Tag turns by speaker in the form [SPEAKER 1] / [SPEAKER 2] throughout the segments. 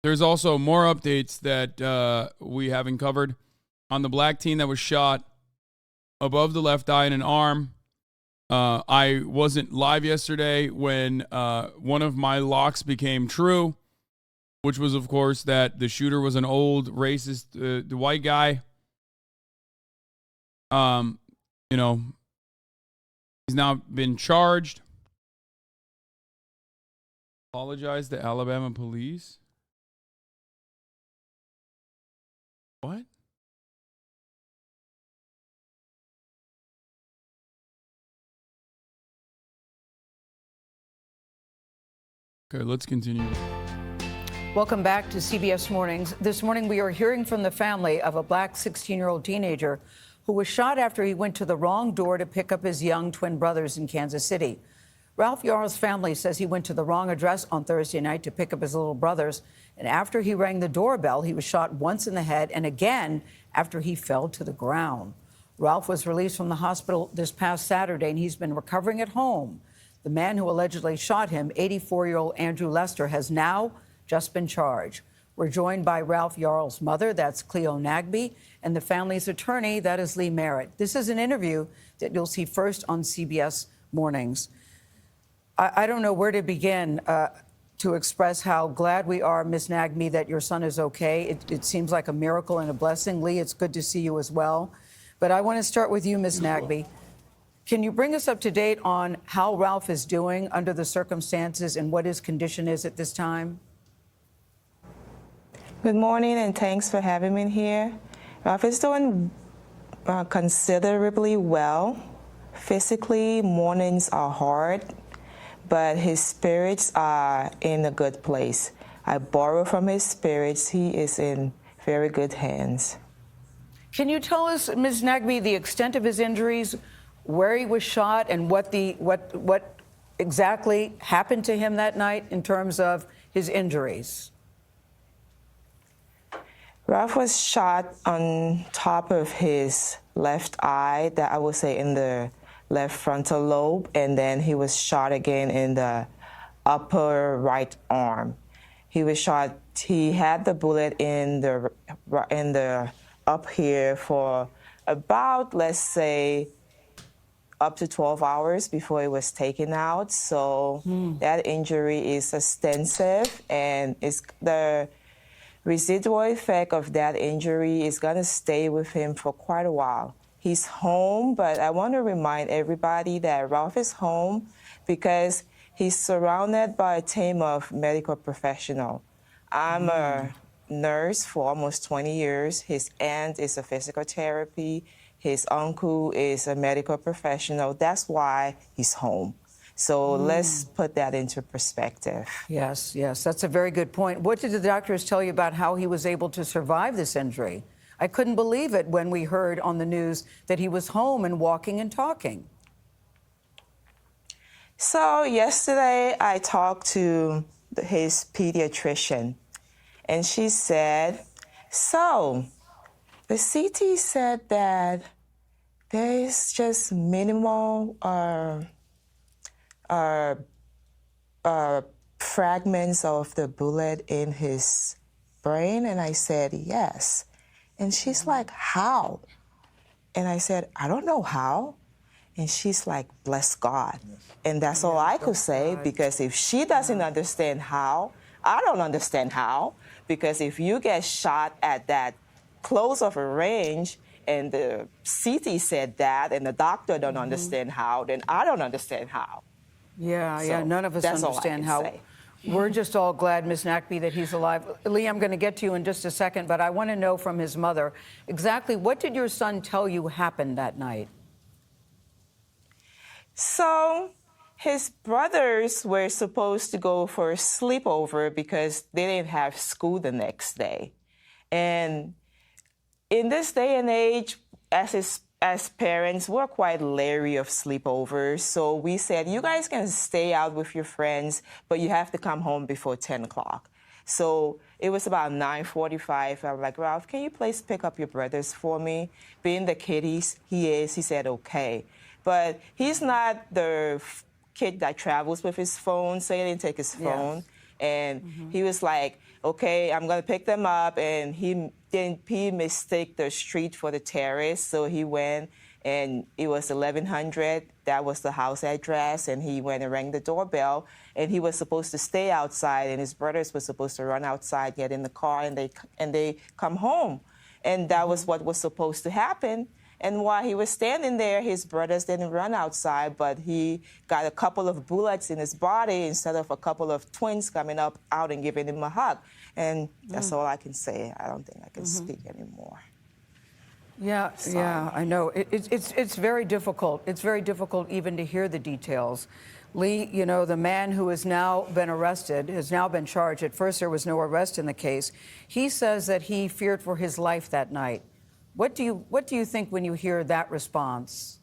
[SPEAKER 1] There's also more updates that we haven't covered on the black teen that was shot above the left eye and an arm. I wasn't live yesterday when one of my locks became true, which was, of course, that the shooter was an old racist the white guy. You know, he's now been charged. Apologize to Alabama police. What? Okay, let's continue.
[SPEAKER 2] Welcome back to CBS Mornings. This morning we are hearing from the family of a black 16-year-old teenager who was shot after he went to the wrong door to pick up his young twin brothers in Kansas City. Ralph Yarl's family says he went to the wrong address on Thursday night to pick up his little brothers, and after he rang the doorbell, he was shot once in the head and again after he fell to the ground. Ralph was released from the hospital this past Saturday, and he's been recovering at home. The man who allegedly shot him, 84-year-old Andrew Lester, has now just been charged. We're joined by Ralph Yarl's mother, that's Cleo Nagby, and the family's attorney, that is Lee Merritt. This is an interview that you'll see first on CBS Mornings. I don't know where to begin to express how glad we are, Ms. Nagby, that your son is okay. It seems like a miracle and a blessing. Lee, it's good to see you as well. But I want to start with you, Ms. Nagby. Can you bring us up to date on how Ralph is doing under the circumstances and what his condition is at this time?
[SPEAKER 3] Good morning, and thanks for having me here. Ralph is doing considerably well. Physically, mornings are hard, but his spirits are in a good place. I borrow from his spirits. He is in very good hands.
[SPEAKER 2] Can you tell us, Ms. Nagby, the extent of his injuries, where he was shot, and what exactly happened to him that night in terms of his injuries?
[SPEAKER 3] Ralph was shot on top of his left eye, that I would say in the left frontal lobe, and then he was shot again in the upper right arm. He was shot, he had the bullet in the up here for about, let's say, up to 12 hours before it was taken out. So that injury is extensive, and the residual effect of that injury is going to stay with him for quite a while. He's home, but I want to remind everybody that Ralph is home because he's surrounded by a team of medical professionals. I'm a nurse for almost 20 years. His aunt is a physical therapy. His uncle is a medical professional. That's why he's home. So let's put that into perspective.
[SPEAKER 2] Yes, that's a very good point. What did the doctors tell you about how he was able to survive this injury? I couldn't believe it when we heard on the news that he was home and walking and talking.
[SPEAKER 3] So yesterday I talked to his pediatrician, and she said, so the CT said that there is just minimal fragments of the bullet in his brain. And I said, yes. And she's like, how? And I said, I don't know how. And she's like, bless God. And that's all I could say, because if she doesn't understand how, I don't understand how. Because if you get shot at that close of a range and the CT said that and the doctor don't understand how, then I don't understand how.
[SPEAKER 2] Yeah, none of us understand how.
[SPEAKER 3] Say.
[SPEAKER 2] We're just all glad, Ms. Nagby, that he's alive. Lee, I'm going to get to you in just a second, but I want to know from his mother, exactly what did your son tell you happened that night?
[SPEAKER 3] So his brothers were supposed to go for a sleepover because they didn't have school the next day. And in this day and age, as parents, we're quite leery of sleepovers. So we said, you guys can stay out with your friends, but you have to come home before 10 o'clock. So it was about 9:45. I'm like, Ralph, can you please pick up your brothers for me? Being the kid he said, okay. But he's not the kid that travels with his phone, so he didn't take his phone. Yes. And he was like, okay, I'm going to pick them up. And he mistake the street for the terrace. So he went, and it was 1100. That was the house address. And he went and rang the doorbell. And he was supposed to stay outside. And his brothers were supposed to run outside, get in the car, and they come home. And that was what was supposed to happen. And while he was standing there, his brothers didn't run outside, but he got a couple of bullets in his body instead of a couple of twins coming out and giving him a hug. And that's all I can say. I don't think I can speak anymore.
[SPEAKER 2] Yeah,
[SPEAKER 3] Sorry.
[SPEAKER 2] yeah, I know. It's very difficult. It's very difficult even to hear the details. Lee, you know, the man who has now been arrested, has now been charged. At first, there was no arrest in the case. He says that he feared for his life that night. What do you think when you hear that response?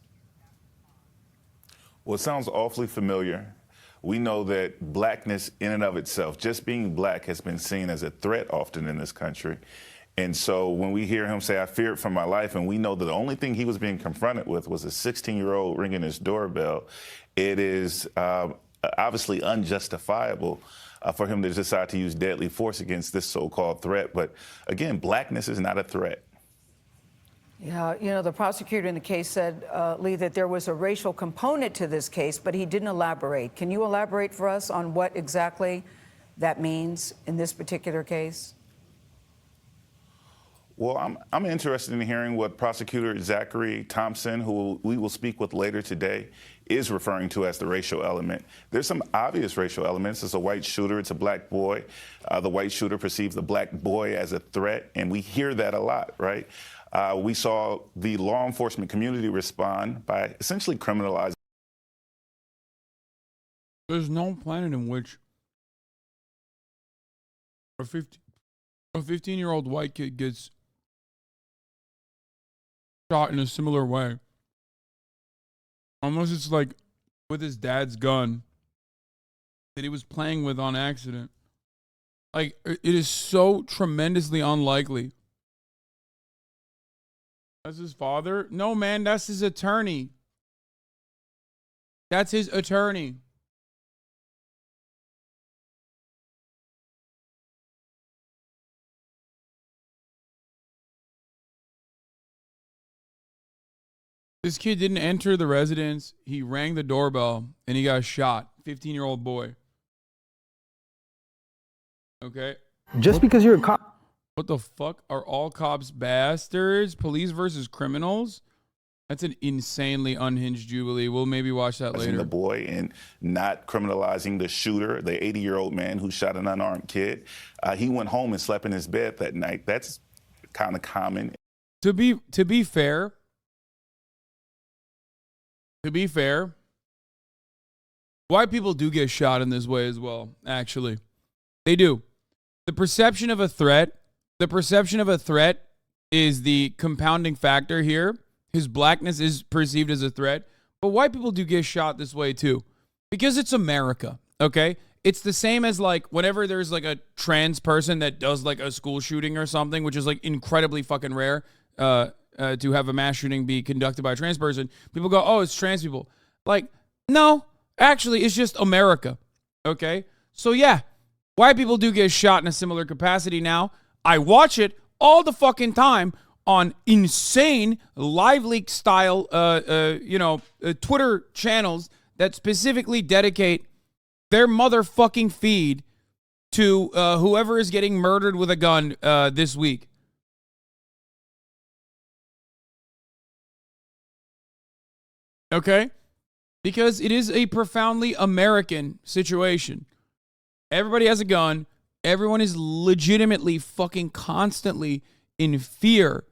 [SPEAKER 4] Well, it sounds awfully familiar. We know that blackness in and of itself, just being black, has been seen as a threat often in this country. And so when we hear him say, I feared for my life, and we know that the only thing he was being confronted with was a 16-year-old ringing his doorbell, it is obviously unjustifiable for him to decide to use deadly force against this so-called threat. But again, blackness is not a threat.
[SPEAKER 2] Yeah, you know, the prosecutor in the case said, Lee, that there was a racial component to this case, but he didn't elaborate. Can you elaborate for us on what exactly that means in this particular case?
[SPEAKER 4] Well, I'm interested in hearing what Prosecutor Zachary Thompson, who we will speak with later today, is referring to as the racial element. There's some obvious racial elements. It's a white shooter. It's a black boy. The white shooter perceives the black boy as a threat, and we hear that a lot, right? We saw the law enforcement community respond by essentially criminalizing.
[SPEAKER 1] There's no planet in which a 15-year-old white kid gets shot in a similar way. Unless it's like with his dad's gun that he was playing with on accident. Like, it is so tremendously unlikely. That's his father? No, man, that's his attorney. That's his attorney. This kid didn't enter the residence. He rang the doorbell and he got shot. 15-year-old boy. Okay.
[SPEAKER 5] Just because you're a cop.
[SPEAKER 1] What the fuck? Are all cops bastards? Police versus criminals? That's an insanely unhinged jubilee. We'll maybe watch that later.
[SPEAKER 4] The boy and not criminalizing the shooter, the 80-year-old man who shot an unarmed kid. He went home and slept in his bed that night. That's kind of common.
[SPEAKER 1] To be fair, white people do get shot in this way as well, actually. They do. The perception of a threat is the compounding factor here. His blackness is perceived as a threat, but white people do get shot this way too, because it's America, okay? It's the same as like whenever there's like a trans person that does like a school shooting or something, which is like incredibly fucking rare to have a mass shooting be conducted by a trans person. People go, oh, it's trans people. Like, no, actually, it's just America, okay? So yeah, white people do get shot in a similar capacity now. I watch it all the fucking time on insane live leak style, Twitter channels that specifically dedicate their motherfucking feed to whoever is getting murdered with a gun this week. Okay? Because it is a profoundly American situation. Everybody has a gun. Everyone is legitimately fucking constantly in fear.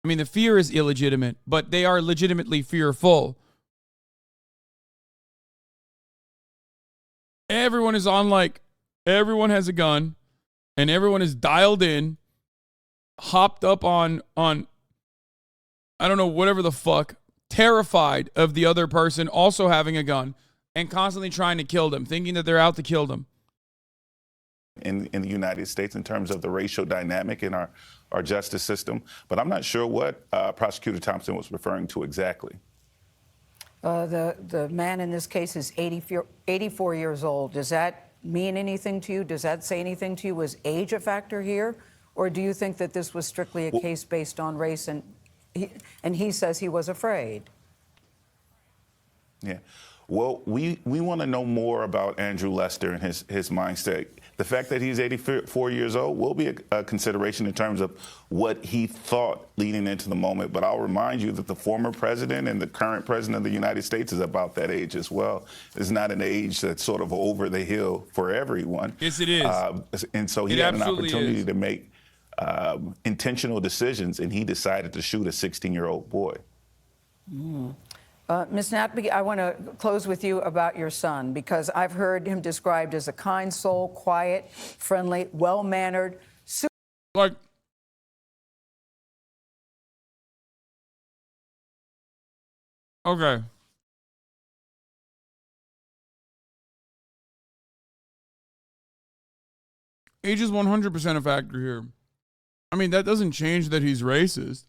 [SPEAKER 1] I mean, the fear is illegitimate, but they are legitimately fearful. Everyone is on, like, everyone has a gun, and everyone is dialed in, hopped up on I don't know, whatever the fuck, terrified of the other person also having a gun and constantly trying to kill them, thinking that they're out to kill them.
[SPEAKER 4] In the United States in terms of the racial dynamic in our justice system. But I'm not sure what Prosecutor Thompson was referring to exactly.
[SPEAKER 2] The man in this case is 84 years old. Does that mean anything to you? Does that say anything to you? Was age a factor here? Or do you think that this was strictly a case based on race and he says he was afraid?
[SPEAKER 4] Yeah. Well, we want to know more about Andrew Lester and his mindset. The fact that he's 84 years old will be a consideration in terms of what he thought leading into the moment. But I'll remind you that the former president and the current president of the United States is about that age as well. It's not an age that's sort of over the hill for everyone.
[SPEAKER 1] Yes, it is.
[SPEAKER 4] And so he had an opportunity to make intentional decisions, and he decided to shoot a 16-year-old boy.
[SPEAKER 2] Ms. Natby, I want to close with you about your son, because I've heard him described as a kind soul, quiet, friendly, well-mannered.
[SPEAKER 1] Like, okay. Age is 100% a factor here. I mean, that doesn't change that he's racist.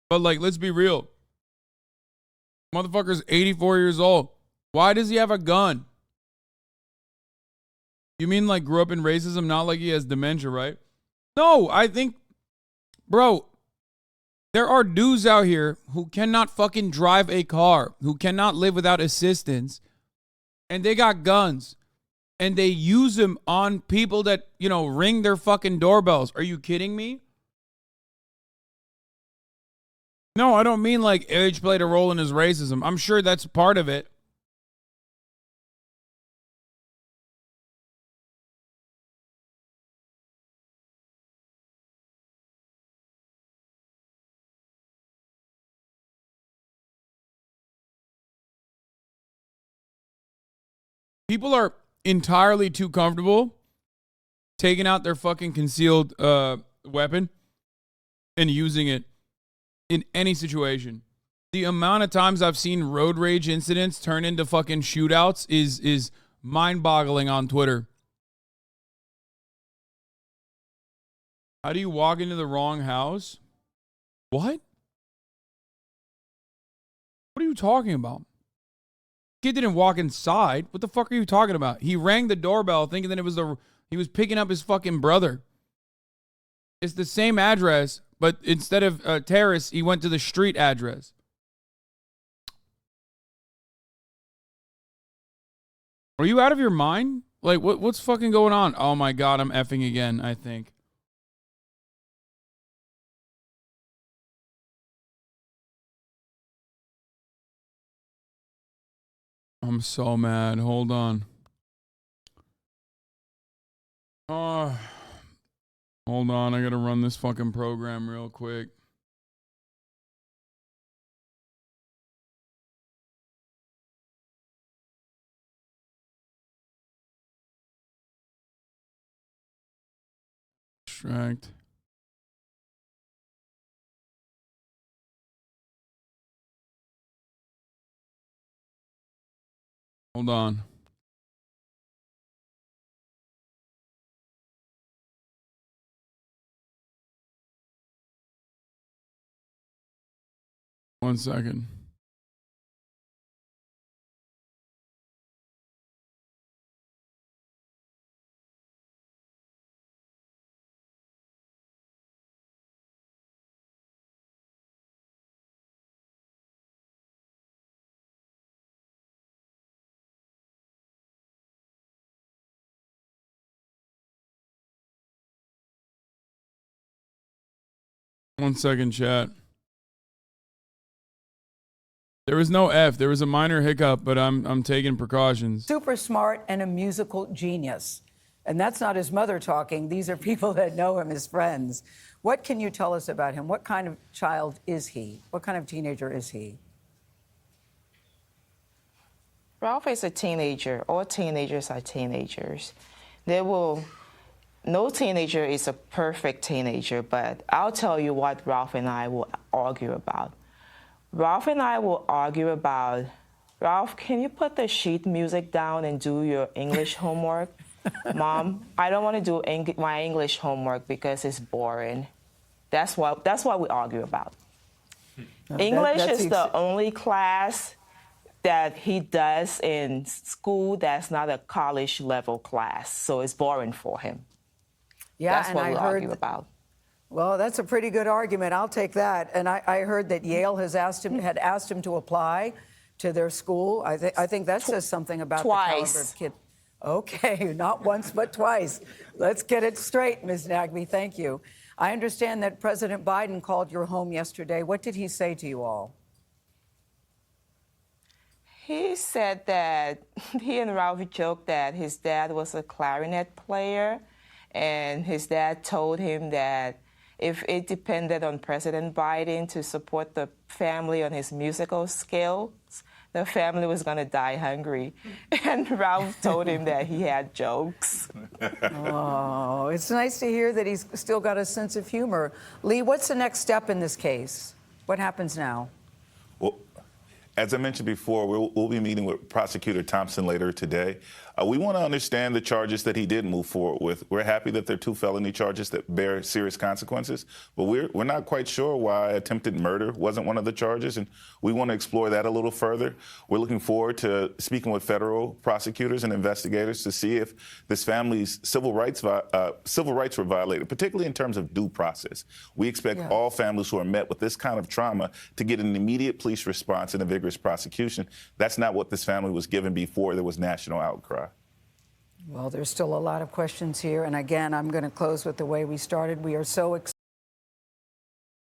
[SPEAKER 1] But, like, let's be real. Motherfucker's 84 years old. Why does he have a gun? You mean, like, grew up in racism, not like he has dementia, right? No, I think, bro, there are dudes out here who cannot fucking drive a car, who cannot live without assistance, and they got guns, and they use them on people that, you know, ring their fucking doorbells. Are you kidding me? No, I don't mean like age played a role in his racism. I'm sure that's part of it. People are entirely too comfortable taking out their fucking concealed weapon and using it in any situation. The amount of times I've seen road rage incidents turn into fucking shootouts is mind-boggling on Twitter. How do you walk into the wrong house? What? What are you talking about? Kid didn't walk inside. What the fuck are you talking about? He rang the doorbell thinking that he was picking up his fucking brother. It's the same address, but instead of terrace, he went to the street address. Are you out of your mind? Like, what's fucking going on? Oh my God, I'm effing again, I think. I'm so mad. Hold on. Hold on. I gotta run this fucking program real quick. Distract. Hold on. One second. One second, chat. There was no F. There was a minor hiccup, but I'm taking precautions.
[SPEAKER 2] Super smart and a musical genius. And that's not his mother talking. These are people that know him as friends. What can you tell us about him? What kind of child is he? What kind of teenager is he?
[SPEAKER 3] Ralph is a teenager. All teenagers are teenagers. No teenager is a perfect teenager, but I'll tell you what Ralph and I will argue about. Ralph and I will argue about, Ralph, can you put the sheet music down and do your English homework? Mom, I don't want to do my English homework because it's boring. That's what we argue about. English
[SPEAKER 2] that's
[SPEAKER 3] is the only class that he does in school that's not a college level class, so it's boring for him.
[SPEAKER 2] Yeah,
[SPEAKER 3] That's
[SPEAKER 2] and
[SPEAKER 3] what
[SPEAKER 2] I
[SPEAKER 3] we
[SPEAKER 2] heard
[SPEAKER 3] argue about.
[SPEAKER 2] Well, that's a pretty good argument. I'll take that. And I heard that Yale had asked him to apply to their school. I think that says something about the caliber of kid. Okay, not once but twice. Let's get it straight, Ms. Nagby. Thank you. I understand that President Biden called your home yesterday. What did he say to you all?
[SPEAKER 3] He said that he and Ralph joked that his dad was a clarinet player, and his dad told him that if it depended on President Biden to support the family on his musical skills, the family was going to die hungry. And Ralph told him that he had jokes.
[SPEAKER 2] Oh, it's nice to hear that he's still got a sense of humor. Lee, what's the next step in this case? What happens now?
[SPEAKER 4] Well, as I mentioned before, we'll be meeting with Prosecutor Thompson later today. We want to understand the charges that he did move forward with. We're happy that they're 2 felony charges that bear serious consequences, but we're not quite sure why attempted murder wasn't one of the charges, and we want to explore that a little further. We're looking forward to speaking with federal prosecutors and investigators to see if this family's civil rights were violated, particularly in terms of due process. We expect all families who are met with this kind of trauma to get an immediate police response and a vigorous prosecution. That's not what this family was given before there was national outcry. Well, there's still a lot of questions here. And again, I'm going to close with the way we started. We are so excited.